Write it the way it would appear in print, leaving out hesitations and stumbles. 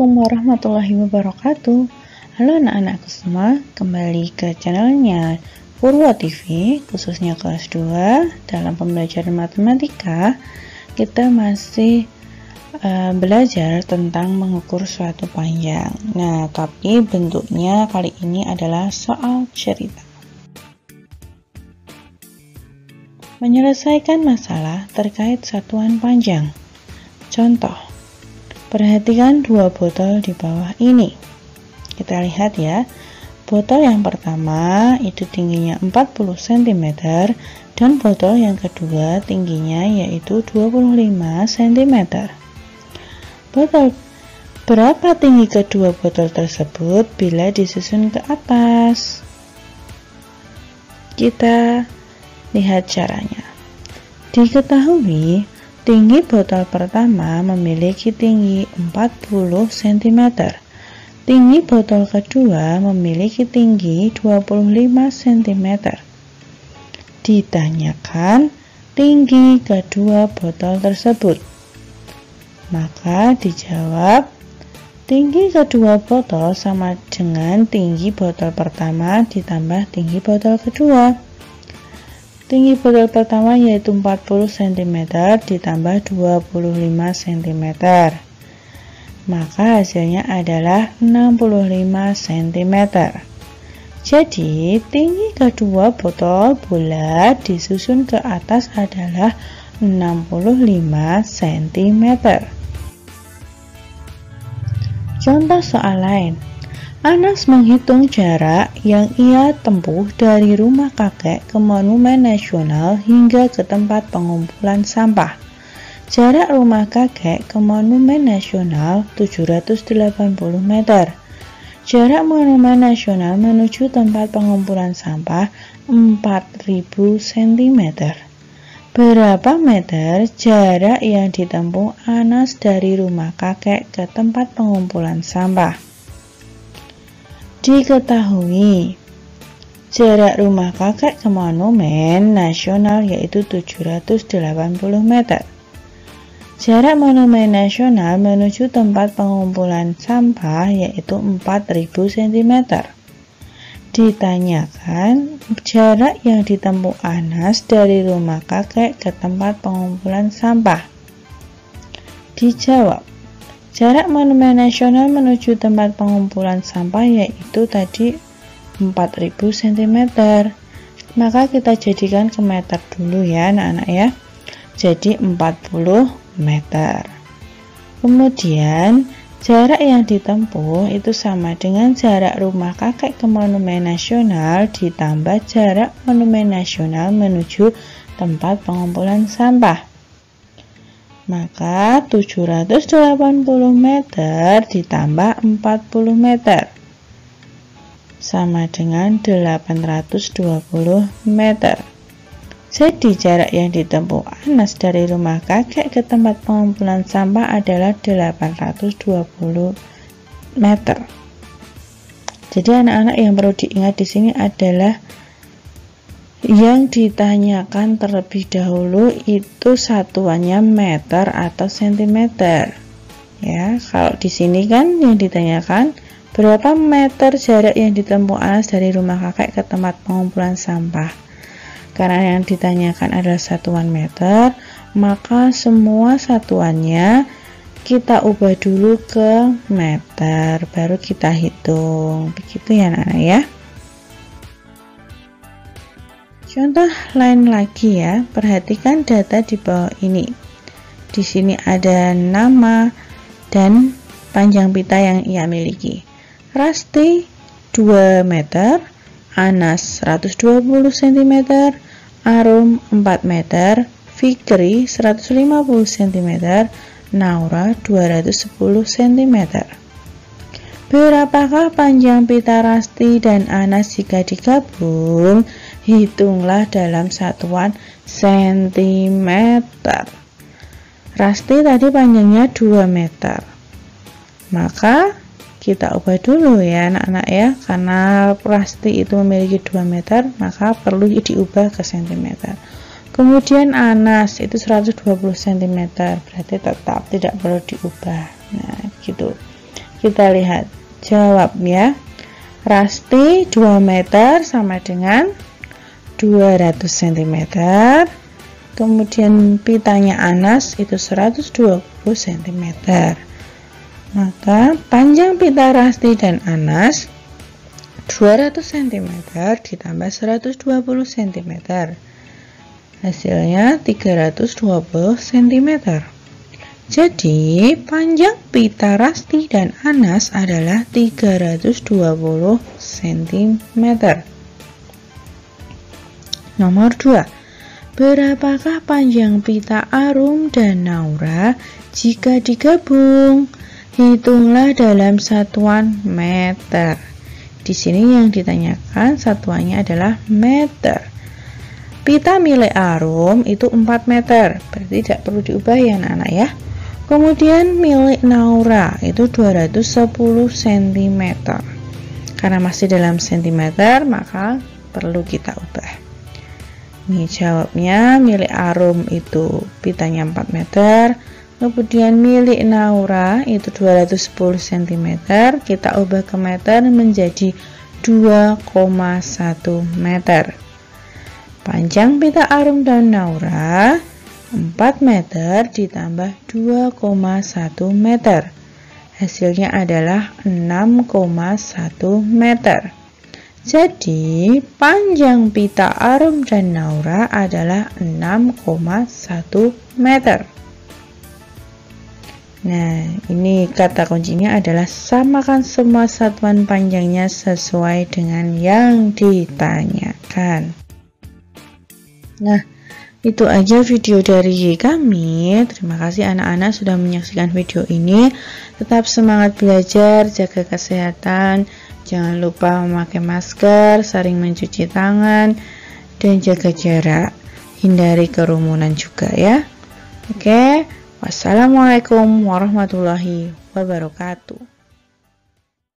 Assalamualaikum warahmatullahi wabarakatuh. Halo anak-anakku semua, kembali ke channelnya Purwo TV, khususnya kelas 2. Dalam pembelajaran matematika, kita masih belajar tentang mengukur suatu panjang. Nah, tapi bentuknya kali ini adalah soal cerita. Menyelesaikan masalah terkait satuan panjang. Contoh, perhatikan dua botol di bawah ini. Kita lihat ya, botol yang pertama itu tingginya 40 cm dan botol yang kedua tingginya yaitu 25 cm. Berapa tinggi kedua botol tersebut bila disusun ke atas? Kita lihat caranya. Diketahui tinggi botol pertama memiliki tinggi 40 cm. Tinggi botol kedua memiliki tinggi 25 cm. Ditanyakan tinggi kedua botol tersebut. Maka dijawab, tinggi kedua botol sama dengan tinggi botol pertama ditambah tinggi botol kedua. Tinggi botol pertama yaitu 40 cm ditambah 25 cm. Maka hasilnya adalah 65 cm. Jadi, tinggi kedua botol bulat disusun ke atas adalah 65 cm. Contoh soal lain. Anas menghitung jarak yang ia tempuh dari rumah kakek ke Monumen Nasional hingga ke tempat pengumpulan sampah. Jarak rumah kakek ke Monumen Nasional 780 meter. Jarak Monumen Nasional menuju tempat pengumpulan sampah 4000 cm. Berapa meter jarak yang ditempuh Anas dari rumah kakek ke tempat pengumpulan sampah? Diketahui jarak rumah kakek ke Monumen Nasional yaitu 780 meter. Jarak Monumen Nasional menuju tempat pengumpulan sampah yaitu 4000 cm. Ditanyakan jarak yang ditempuh Anas dari rumah kakek ke tempat pengumpulan sampah. Dijawab, jarak Monumen Nasional menuju tempat pengumpulan sampah yaitu tadi 4000 cm. Maka kita jadikan ke meter dulu ya anak-anak ya. Jadi 40 meter. Kemudian jarak yang ditempuh itu sama dengan jarak rumah kakek ke Monumen Nasional ditambah jarak Monumen Nasional menuju tempat pengumpulan sampah. Maka 780 meter ditambah 40 meter sama dengan 820 meter. Jadi jarak yang ditempuh Anas dari rumah kakek ke tempat pengumpulan sampah adalah 820 meter. Jadi anak-anak yang perlu diingat di sini adalah yang ditanyakan terlebih dahulu itu satuannya meter atau sentimeter. Ya, kalau di sini kan yang ditanyakan berapa meter jarak yang ditempuh Anas dari rumah kakek ke tempat pengumpulan sampah. Karena yang ditanyakan adalah satuan meter, maka semua satuannya kita ubah dulu ke meter, baru kita hitung. Begitu ya anak-anak ya. Contoh lain lagi ya, perhatikan data di bawah ini. Di sini ada nama dan panjang pita yang ia miliki. Rasti 2 meter, Anas 120 cm, Arum 4 meter, Fikri 150 cm, Naura 210 cm. Berapakah panjang pita Rasti dan Anas jika digabung? Hitunglah dalam satuan cm. Rasti tadi panjangnya 2 meter. Maka kita ubah dulu ya anak-anak ya. Karena Rasti itu memiliki 2 meter, maka perlu diubah ke cm. Kemudian Anas itu 120 cm, berarti tetap tidak perlu diubah. Nah, gitu. Kita lihat jawabnya. Rasti 2 meter sama dengan 200 cm. Kemudian pitanya Anas itu 120 cm. Maka panjang pita Rasti dan Anas 200 cm ditambah 120 cm. Hasilnya 320 cm. Jadi, panjang pita Rasti dan Anas adalah 320 cm. Nomor 2. Berapakah panjang pita Arum dan Naura jika digabung? Hitunglah dalam satuan meter. Di sini yang ditanyakan satuannya adalah meter. Pita milik Arum itu 4 meter, berarti tidak perlu diubah ya anak-anak ya. Kemudian milik Naura itu 210 cm. Karena masih dalam cm, maka perlu kita ubah. Ini jawabnya, milik Arum itu pitanya 4 meter. Kemudian milik Naura itu 210 cm. Kita ubah ke meter menjadi 2,1 meter. Panjang pita Arum dan Naura 4 meter ditambah 2,1 meter. Hasilnya adalah 6,1 meter. Jadi, panjang pita Arum dan Naura adalah 6,1 meter. Nah, ini kata kuncinya adalah samakan semua satuan panjangnya sesuai dengan yang ditanyakan. Nah, itu aja video dari kami. Terima kasih anak-anak sudah menyaksikan video ini. Tetap semangat belajar, jaga kesehatan, jangan lupa memakai masker, sering mencuci tangan, dan jaga jarak. Hindari kerumunan juga ya. Oke, wassalamualaikum warahmatullahi wabarakatuh.